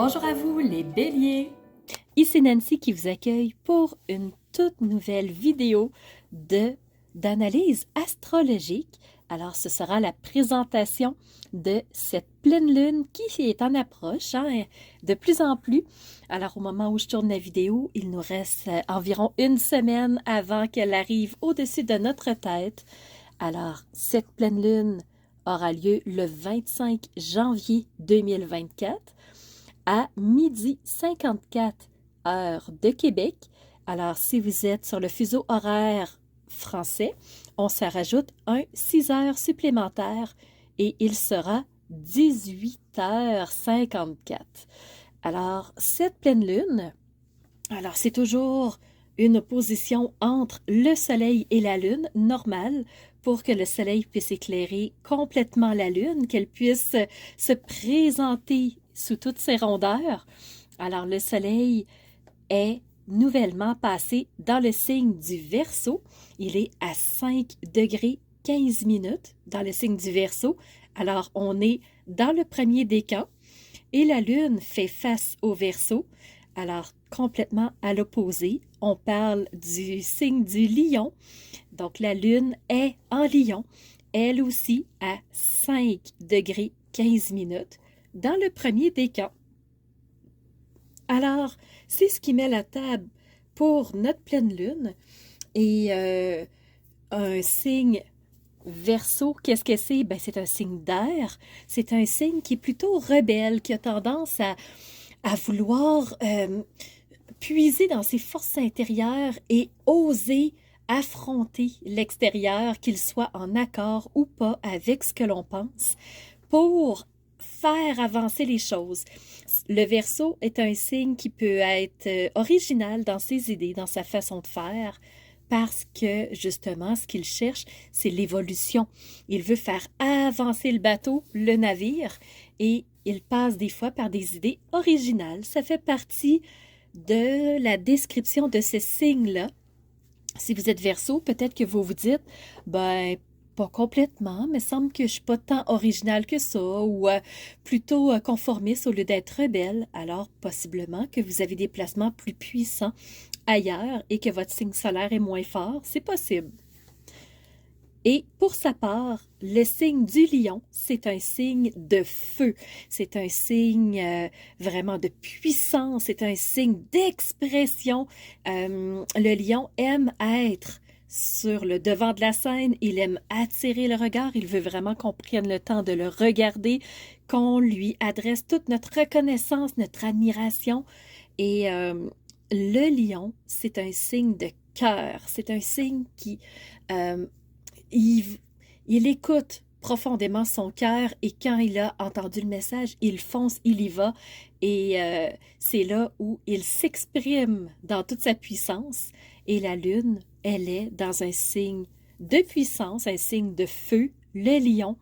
Bonjour à vous les béliers! Ici Nancy qui vous accueille pour une toute nouvelle vidéo d'analyse astrologique. Alors, ce sera la présentation de cette pleine lune qui est en approche, de plus en plus. Alors, au moment où je tourne la vidéo, il nous reste environ une semaine avant qu'elle arrive au-dessus de notre tête. Alors, cette pleine lune aura lieu le 25 janvier 2024 à 12h54 heure de Québec. Alors, si vous êtes sur le fuseau horaire français, on se rajoute 6 heures supplémentaires et il sera 18h54. Alors, cette pleine lune, alors c'est toujours une opposition entre le soleil et la lune, normale, pour que le soleil puisse éclairer complètement la lune, qu'elle puisse se présenter sous toutes ses rondeurs. Alors, le soleil est nouvellement passé dans le signe du Verseau. Il est à 5 degrés 15 minutes dans le signe du Verseau. Alors, on est dans le premier décan et la lune fait face au Verseau. Alors, complètement à l'opposé, on parle du signe du Lion. Donc, la lune est en Lion, elle aussi à 5 degrés 15 minutes dans le premier décan. Alors, c'est ce qui met la table pour notre pleine lune. Et un signe Verseau, qu'est-ce que c'est? Ben, c'est un signe d'air. C'est un signe qui est plutôt rebelle, qui a tendance à vouloir puiser dans ses forces intérieures et oser affronter l'extérieur, qu'il soit en accord ou pas avec ce que l'on pense, pour faire avancer les choses. Le Verseau est un signe qui peut être original dans ses idées, dans sa façon de faire, parce que justement, ce qu'il cherche, c'est l'évolution. Il veut faire avancer le bateau, le navire, et il passe des fois par des idées originales. Ça fait partie de la description de ce signe-là. Si vous êtes Verseau, peut-être que vous vous dites, ben, pas complètement, mais semble que je suis pas tant originale que ça, ou plutôt conformiste au lieu d'être rebelle. Alors, possiblement que vous avez des placements plus puissants ailleurs et que votre signe solaire est moins fort, c'est possible. Et pour sa part, le signe du lion, c'est un signe de feu, c'est un signe vraiment de puissance, c'est un signe d'expression. Le lion aime être sur le devant de la scène, il aime attirer le regard, il veut vraiment qu'on prenne le temps de le regarder, qu'on lui adresse toute notre reconnaissance, notre admiration. Et le lion, c'est un signe de cœur, c'est un signe qui... il écoute profondément son cœur et quand il a entendu le message, il fonce, il y va et c'est là où il s'exprime dans toute sa puissance et la lune, elle est dans un signe de puissance, un signe de feu, le lion.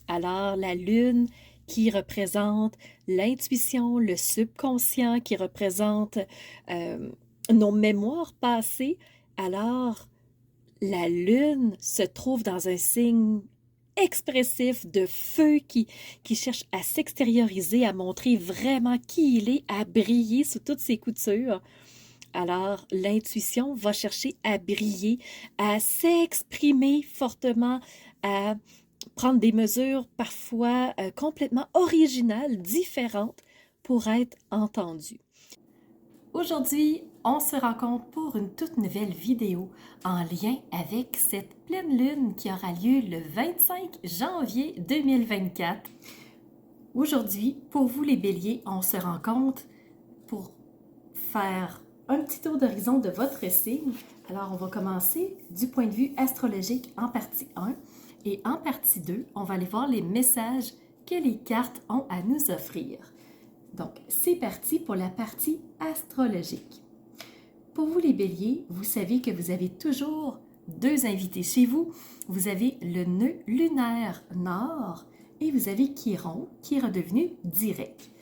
Alors la lune qui représente l'intuition, le subconscient, qui représente nos mémoires passées, alors la lune se trouve dans un signe expressif de feu qui cherche à s'extérioriser, à montrer vraiment qui il est, à briller sous toutes ses coutures. Alors, l'intuition va chercher à briller, à s'exprimer fortement, à prendre des mesures parfois complètement originales, différentes, pour être entendue. Aujourd'hui, on se rencontre pour une toute nouvelle vidéo en lien avec cette pleine lune qui aura lieu le 25 janvier 2024. Aujourd'hui, pour vous les béliers, on se rencontre pour faire un petit tour d'horizon de votre signe. Alors, on va commencer du point de vue astrologique en partie 1 et en partie 2, on va aller voir les messages que les cartes ont à nous offrir. Donc, c'est parti pour la partie astrologique. Pour vous les béliers, vous savez que vous avez toujours deux invités chez vous. Vous avez le nœud lunaire nord et vous avez Chiron qui est redevenu direct.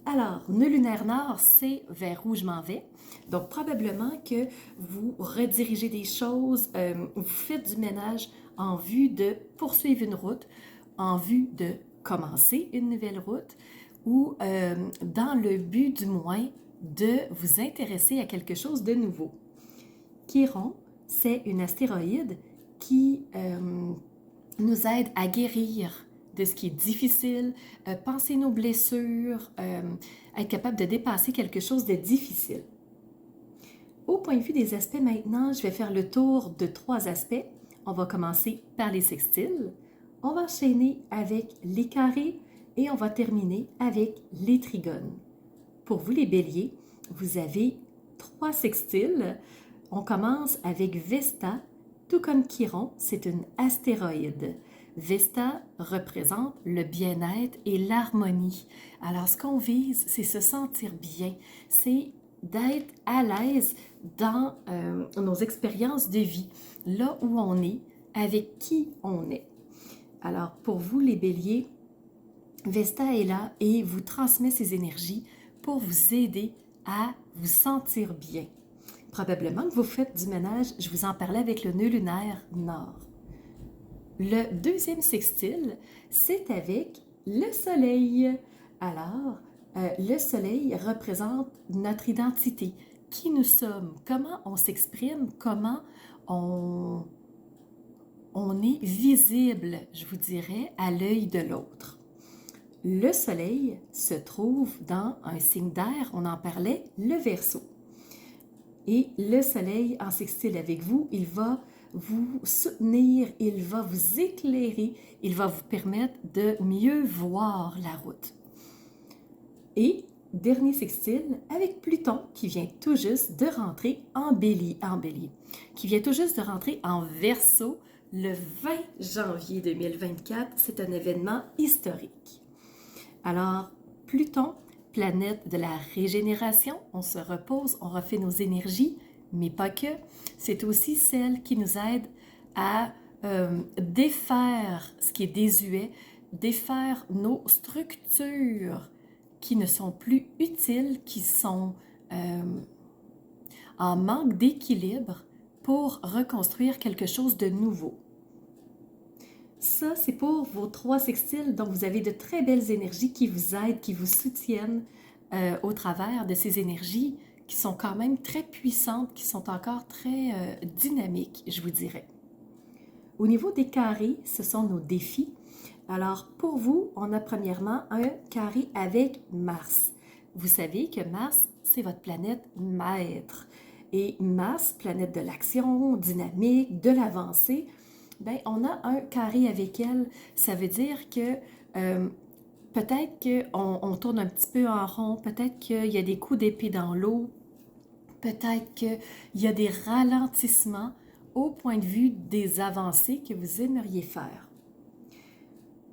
Alors, nœud lunaire nord, c'est vers où je m'en vais. Donc, probablement que vous redirigez des choses, vous faites du ménage en vue de poursuivre une route, en vue de commencer une nouvelle route, ou dans le but du moins de vous intéresser à quelque chose de nouveau. Chiron, c'est une astéroïde qui nous aide à guérir de ce qui est difficile, penser nos blessures, être capable de dépasser quelque chose de difficile. Au point de vue des aspects maintenant, je vais faire le tour de 3 aspects. On va commencer par les sextiles, on va enchaîner avec les carrés et on va terminer avec les trigones. Pour vous les béliers, vous avez 3 sextiles. On commence avec Vesta, tout comme Chiron, c'est une astéroïde. Vesta représente le bien-être et l'harmonie. Alors, ce qu'on vise, c'est se sentir bien, c'est d'être à l'aise dans nos expériences de vie, là où on est, avec qui on est. Alors, pour vous, les béliers, Vesta est là et vous transmet ses énergies pour vous aider à vous sentir bien. Probablement que vous faites du ménage, je vous en parlais avec le nœud lunaire nord. Le deuxième sextile, c'est avec le soleil. Alors, le soleil représente notre identité, qui nous sommes, comment on s'exprime, comment on est visible, je vous dirais, à l'œil de l'autre. Le soleil se trouve dans un signe d'air, on en parlait, le Verseau. Et le soleil en sextile avec vous, il va vous soutenir, il va vous éclairer, il va vous permettre de mieux voir la route. Et dernier sextile avec Pluton qui vient tout juste de rentrer en bélier, qui vient tout juste de rentrer en Verseau le 20 janvier 2024. C'est un événement historique. Alors, Pluton, planète de la régénération, on se repose, on refait nos énergies, mais pas que. C'est aussi celle qui nous aide à défaire ce qui est désuet, défaire nos structures qui ne sont plus utiles, qui sont en manque d'équilibre pour reconstruire quelque chose de nouveau. Ça, c'est pour vos 3 sextiles, donc vous avez de très belles énergies qui vous aident, qui vous soutiennent au travers de ces énergies qui sont quand même très puissantes, qui sont encore très dynamiques, je vous dirais. Au niveau des carrés, ce sont nos défis. Alors, pour vous, on a premièrement un carré avec Mars. Vous savez que Mars, c'est votre planète maître. Et Mars, planète de l'action, dynamique, de l'avancée, bien, on a un carré avec elle. Ça veut dire que peut-être qu'on tourne un petit peu en rond, peut-être qu'il y a des coups d'épée dans l'eau, peut-être qu'il y a des ralentissements au point de vue des avancées que vous aimeriez faire.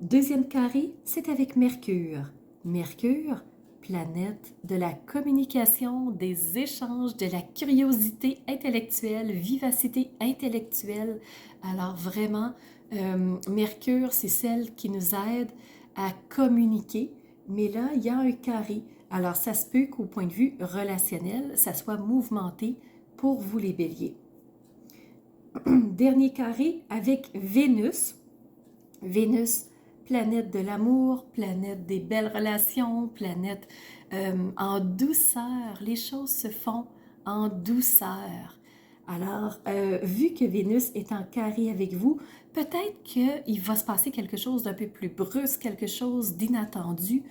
Deuxième carré, c'est avec Mercure. Mercure, planète de la communication, des échanges, de la curiosité intellectuelle, vivacité intellectuelle. Alors vraiment, Mercure, c'est celle qui nous aide à communiquer, mais là, il y a un carré. Alors, ça se peut qu'au point de vue relationnel, ça soit mouvementé pour vous les béliers. Dernier carré avec Vénus. Vénus, planète de l'amour, planète des belles relations, planète en douceur. Les choses se font en douceur. Alors, vu que Vénus est en carré avec vous, peut-être qu'il va se passer quelque chose d'un peu plus brusque, quelque chose d'inattendu.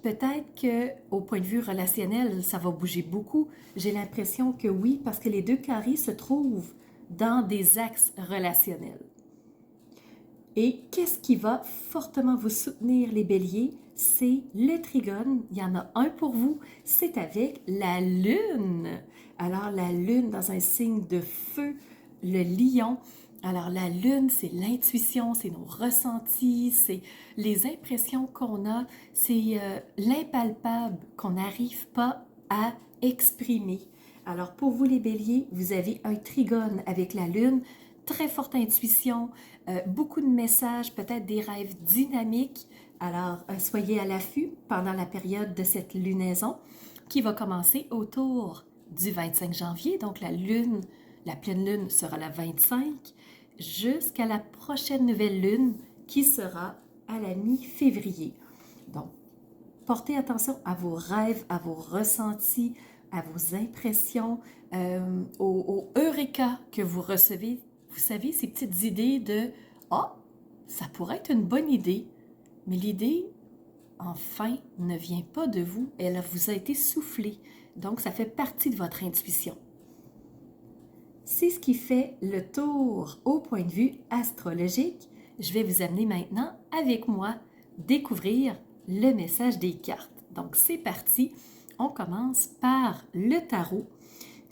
Peut-être qu'au point de vue relationnel, ça va bouger beaucoup. J'ai l'impression que oui, parce que les 2 carrés se trouvent dans des axes relationnels. Et qu'est-ce qui va fortement vous soutenir, les béliers? C'est le trigone. Il y en a un pour vous, c'est avec la lune. Alors, la lune dans un signe de feu, le lion. Alors, la lune, c'est l'intuition, c'est nos ressentis, c'est les impressions qu'on a, c'est l'impalpable qu'on n'arrive pas à exprimer. Alors, pour vous, les béliers, vous avez un trigone avec la lune, très forte intuition, beaucoup de messages, peut-être des rêves dynamiques. Alors, soyez à l'affût pendant la période de cette lunaison qui va commencer autour du 25 janvier. Donc, la pleine lune sera la 25 jusqu'à la prochaine nouvelle lune qui sera à la mi-février. Donc, portez attention à vos rêves, à vos ressentis, à vos impressions, au eureka que vous recevez. Vous savez, ces petites idées de « Ah, ça pourrait être une bonne idée », mais l'idée, enfin, ne vient pas de vous, elle vous a été soufflée. Donc, ça fait partie de votre intuition. C'est ce qui fait le tour au point de vue astrologique. Je vais vous amener maintenant avec moi découvrir le message des cartes. Donc, c'est parti. On commence par le tarot.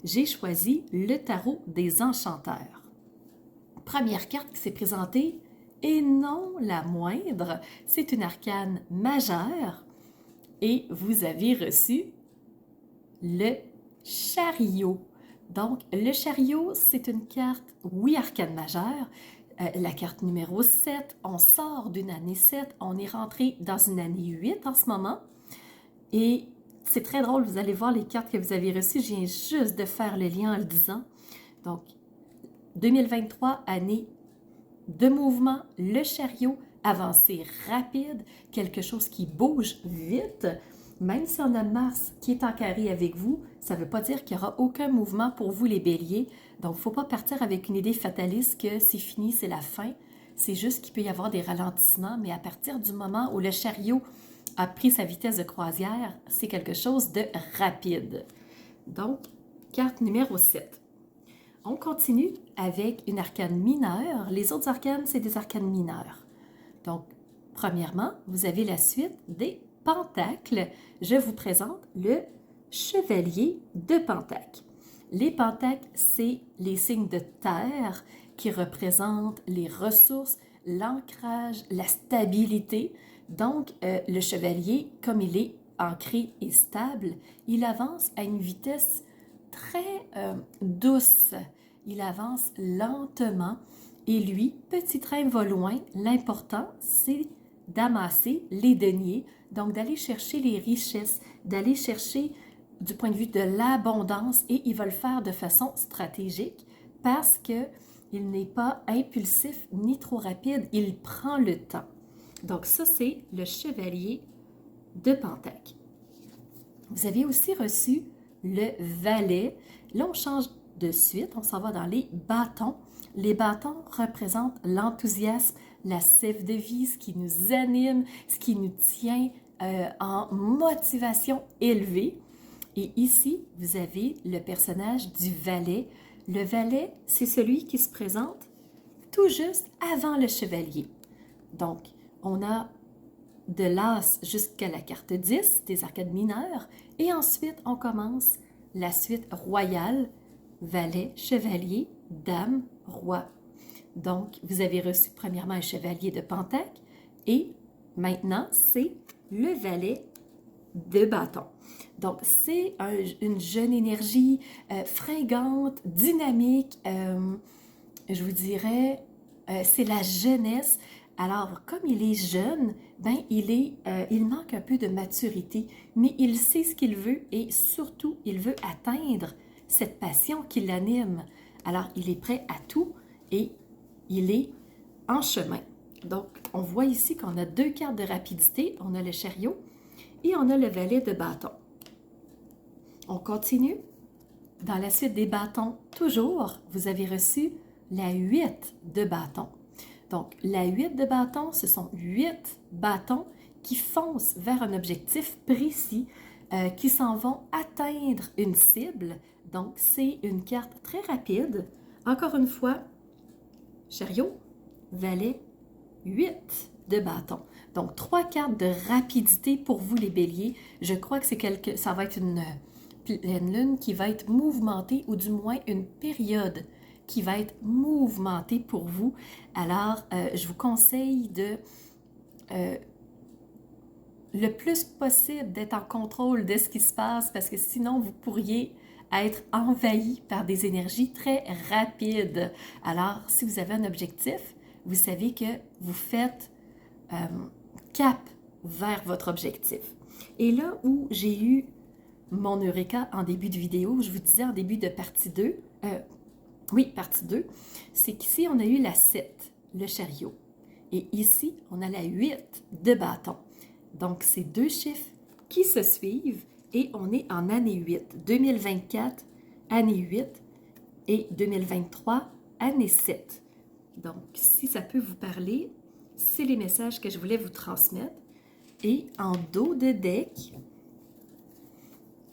J'ai choisi le tarot des enchanteurs. Première carte qui s'est présentée, et non la moindre, c'est une arcane majeure. Et vous avez reçu le chariot. Donc, le chariot, c'est une carte, oui, arcane majeure, la carte numéro 7, on sort d'une année 7, on est rentré dans une année 8 en ce moment. Et c'est très drôle, vous allez voir les cartes que vous avez reçues, je viens juste de faire le lien en le disant. Donc, 2023, année de mouvement, le chariot, avancée rapide, quelque chose qui bouge vite. Même si on a Mars qui est en carré avec vous, ça ne veut pas dire qu'il n'y aura aucun mouvement pour vous les béliers. Donc, il ne faut pas partir avec une idée fataliste que c'est fini, c'est la fin. C'est juste qu'il peut y avoir des ralentissements, mais à partir du moment où le chariot a pris sa vitesse de croisière, c'est quelque chose de rapide. Donc, carte numéro 7. On continue avec une arcane mineure. Les autres arcanes, c'est des arcanes mineures. Donc, premièrement, vous avez la suite des pentacles. Je vous présente le chevalier de pentacles. Les pentacles, c'est les signes de terre qui représentent les ressources, l'ancrage, la stabilité. Donc, le chevalier, comme il est ancré et stable, il avance à une vitesse très douce. Il avance lentement et lui, petit train va loin. L'important, c'est d'amasser les deniers, donc d'aller chercher les richesses, d'aller chercher du point de vue de l'abondance et il va le faire de façon stratégique parce qu'il n'est pas impulsif ni trop rapide, il prend le temps. Donc ça, c'est le chevalier de Pentacles. Vous avez aussi reçu le valet. Là, on change de suite, on s'en va dans les bâtons. Les bâtons représentent l'enthousiasme, la sève de vie, ce qui nous anime, ce qui nous tient en motivation élevée. Et ici, vous avez le personnage du valet. Le valet, c'est celui qui se présente tout juste avant le chevalier. Donc, on a de l'as jusqu'à la carte 10, des arcades mineures, et ensuite, on commence la suite royale, valet, chevalier, dame, roi. Donc, vous avez reçu premièrement un chevalier de Pentacles, et maintenant, c'est le valet de bâton. Donc, c'est une jeune énergie fringante, dynamique, je vous dirais, c'est la jeunesse. Alors, comme il est jeune, ben, il manque un peu de maturité, mais il sait ce qu'il veut et surtout, il veut atteindre cette passion qui l'anime. Alors, il est prêt à tout et il est en chemin. Donc, on voit ici qu'on a deux cartes de rapidité. On a le chariot et on a le valet de bâton. On continue. Dans la suite des bâtons, toujours, vous avez reçu la 8 de bâton. Donc, la 8 de bâton, ce sont 8 bâtons qui foncent vers un objectif précis, qui s'en vont atteindre une cible. Donc, c'est une carte très rapide. Encore une fois, chariot, valet, 8 de bâton. Donc, 3 cartes de rapidité pour vous les béliers. Je crois que ça va être une pleine lune qui va être mouvementée ou du moins une période qui va être mouvementée pour vous. Alors, je vous conseille de le plus possible d'être en contrôle de ce qui se passe parce que sinon, vous pourriez être envahi par des énergies très rapides. Alors, si vous avez un objectif, vous savez que vous faites cap vers votre objectif. Et là où j'ai eu mon eureka en début de vidéo, je vous disais en début de partie 2, partie 2, c'est qu'ici, on a eu la 7, le chariot. Et ici, on a la 8 de bâton. Donc, c'est deux chiffres qui se suivent et on est en année 8. 2024, année 8 et 2023, année 7. Donc, si ça peut vous parler, c'est les messages que je voulais vous transmettre. Et en dos de deck,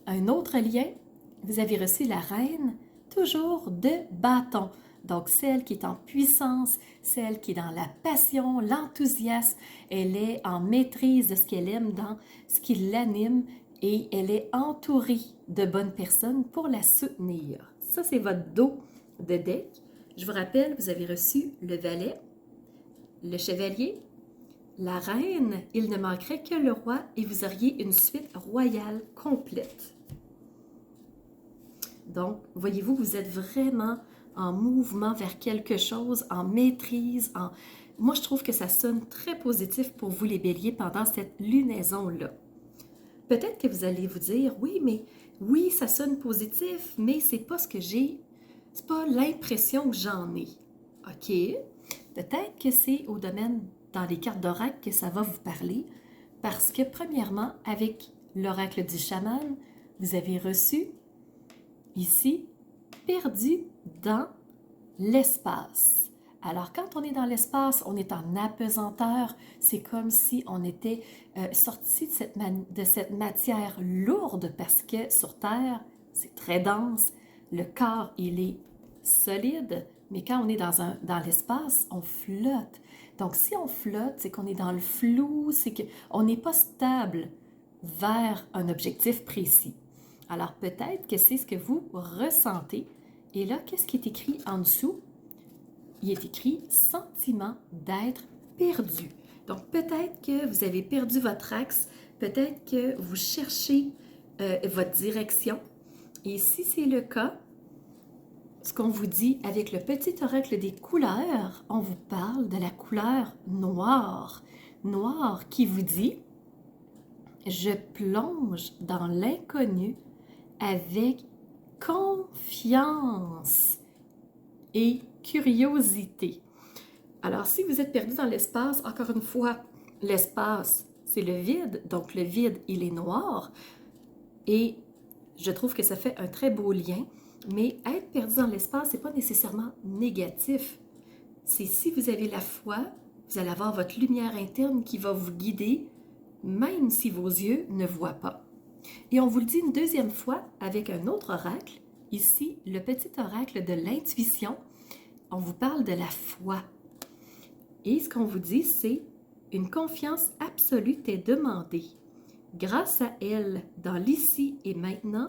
un autre lien, vous avez reçu la reine, toujours de bâton. Donc, celle qui est en puissance, celle qui est dans la passion, l'enthousiasme, elle est en maîtrise de ce qu'elle aime, dans ce qui l'anime et elle est entourée de bonnes personnes pour la soutenir. Ça, c'est votre dos de deck. Je vous rappelle, vous avez reçu le valet, le chevalier, la reine, il ne manquerait que le roi et vous auriez une suite royale complète. Donc, voyez-vous, vous êtes vraiment en mouvement vers quelque chose, en maîtrise. Moi, je trouve que ça sonne très positif pour vous les béliers pendant cette lunaison-là. Peut-être que vous allez vous dire, oui, ça sonne positif, mais c'est pas ce que j'ai, c'est pas l'impression que j'en ai. OK? Peut-être que c'est au domaine dans les cartes d'oracle que ça va vous parler, parce que premièrement, avec l'oracle du chaman, vous avez reçu ici, perdu dans l'espace. Alors, quand on est dans l'espace, on est en apesanteur. C'est comme si on était sorti de cette matière lourde parce que sur Terre, c'est très dense. Le corps, il est solide, mais quand on est dans l'espace, on flotte. Donc, si on flotte, c'est qu'on est dans le flou, c'est qu'on n'est pas stable vers un objectif précis. Alors, peut-être que c'est ce que vous ressentez. Et là, qu'est-ce qui est écrit en dessous? Il est écrit « sentiment d'être perdu ». Donc, peut-être que vous avez perdu votre axe, peut-être que vous cherchez votre direction. Et si c'est le cas, ce qu'on vous dit avec le petit oracle des couleurs, on vous parle de la couleur noire. Noir qui vous dit « je plonge dans l'inconnu avec confiance et curiosité. » Alors, si vous êtes perdu dans l'espace, encore une fois, l'espace, c'est le vide. Donc, le vide, il est noir. Et je trouve que ça fait un très beau lien. Mais être perdu dans l'espace, ce n'est pas nécessairement négatif. C'est si vous avez la foi, vous allez avoir votre lumière interne qui va vous guider, même si vos yeux ne voient pas. Et on vous le dit une deuxième fois avec un autre oracle. Ici, le petit oracle de l'intuition. On vous parle de la foi. Et ce qu'on vous dit, c'est une confiance absolue t'est demandée. Grâce à elle, dans l'ici et maintenant,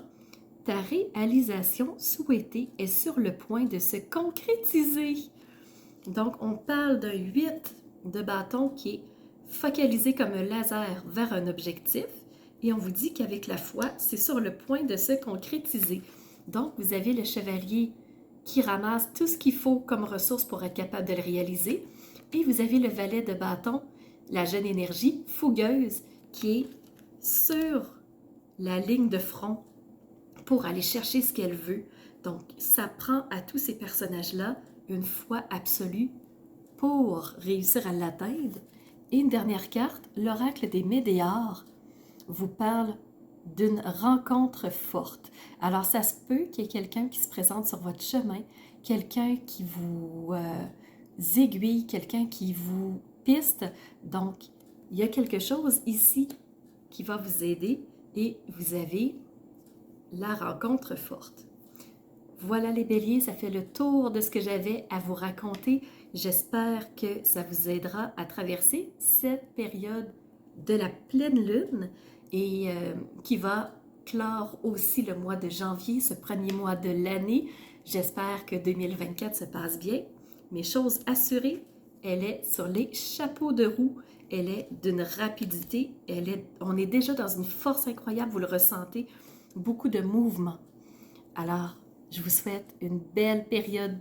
ta réalisation souhaitée est sur le point de se concrétiser. Donc, on parle d'un 8 de bâton qui est focalisé comme un laser vers un objectif. Et on vous dit qu'avec la foi, c'est sur le point de se concrétiser. Donc, vous avez le chevalier qui ramasse tout ce qu'il faut comme ressources pour être capable de le réaliser. Et vous avez le valet de bâton, la jeune énergie fougueuse qui est sur la ligne de front pour aller chercher ce qu'elle veut. Donc, ça prend à tous ces personnages-là une foi absolue pour réussir à l'atteindre. Et une dernière carte, l'oracle des météores, vous parle d'une rencontre forte. Alors, ça se peut qu'il y ait quelqu'un qui se présente sur votre chemin, quelqu'un qui vous aiguille, quelqu'un qui vous piste. Donc, il y a quelque chose ici qui va vous aider et vous avez la rencontre forte. Voilà les béliers, ça fait le tour de ce que j'avais à vous raconter. J'espère que ça vous aidera à traverser cette période de la pleine lune et qui va clore aussi le mois de janvier, ce premier mois de l'année. J'espère que 2024 se passe bien. Mais chose assurée, elle est sur les chapeaux de roue. Elle est d'une rapidité. On est déjà dans une force incroyable, vous le ressentez. Beaucoup de mouvement. Alors, je vous souhaite une belle période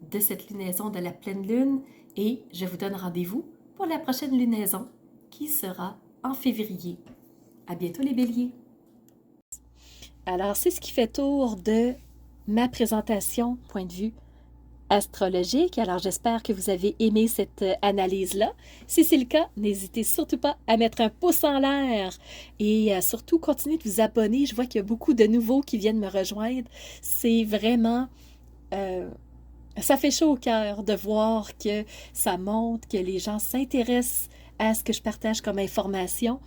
de cette lunaison de la pleine lune et je vous donne rendez-vous pour la prochaine lunaison qui sera en février. À bientôt les béliers! Alors, c'est ce qui fait tour de ma présentation, point de vue astrologique. Alors, j'espère que vous avez aimé cette analyse-là. Si c'est le cas, n'hésitez surtout pas à mettre un pouce en l'air et surtout continuez de vous abonner. Je vois qu'il y a beaucoup de nouveaux qui viennent me rejoindre. C'est vraiment... ça fait chaud au cœur de voir que ça montre, que les gens s'intéressent à ce que je partage comme information.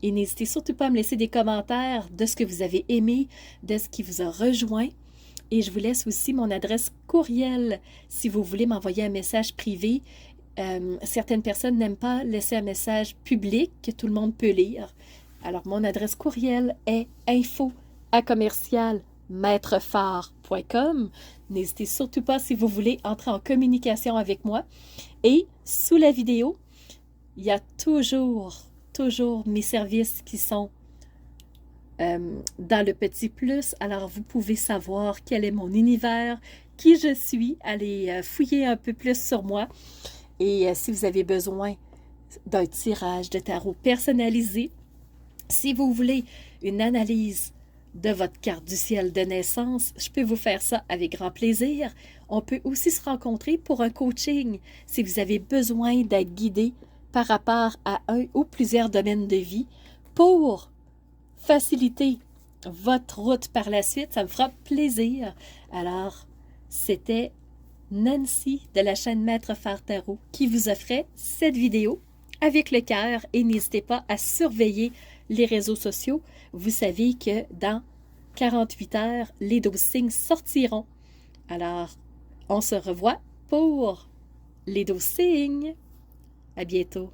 Et n'hésitez surtout pas à me laisser des commentaires de ce que vous avez aimé, de ce qui vous a rejoint. Et je vous laisse aussi mon adresse courriel si vous voulez m'envoyer un message privé. Certaines personnes n'aiment pas laisser un message public que tout le monde peut lire. Alors, mon adresse courriel est info@commercialmaitrefort.com. N'hésitez surtout pas si vous voulez entrer en communication avec moi. Et sous la vidéo, il y a toujours mes services qui sont dans le petit plus. Alors, vous pouvez savoir quel est mon univers, qui je suis, aller fouiller un peu plus sur moi. Et si vous avez besoin d'un tirage de tarot personnalisé, si vous voulez une analyse de votre carte du ciel de naissance, je peux vous faire ça avec grand plaisir. On peut aussi se rencontrer pour un coaching si vous avez besoin d'être guidé par rapport à un ou plusieurs domaines de vie pour faciliter votre route par la suite. Ça me fera plaisir. Alors, c'était Nancy de la chaîne Maître Phare Tarot qui vous offrait cette vidéo avec le cœur et n'hésitez pas à surveiller les réseaux sociaux. Vous savez que dans 48 heures, les 12 signes sortiront. Alors, on se revoit pour les 12 signes. À bientôt.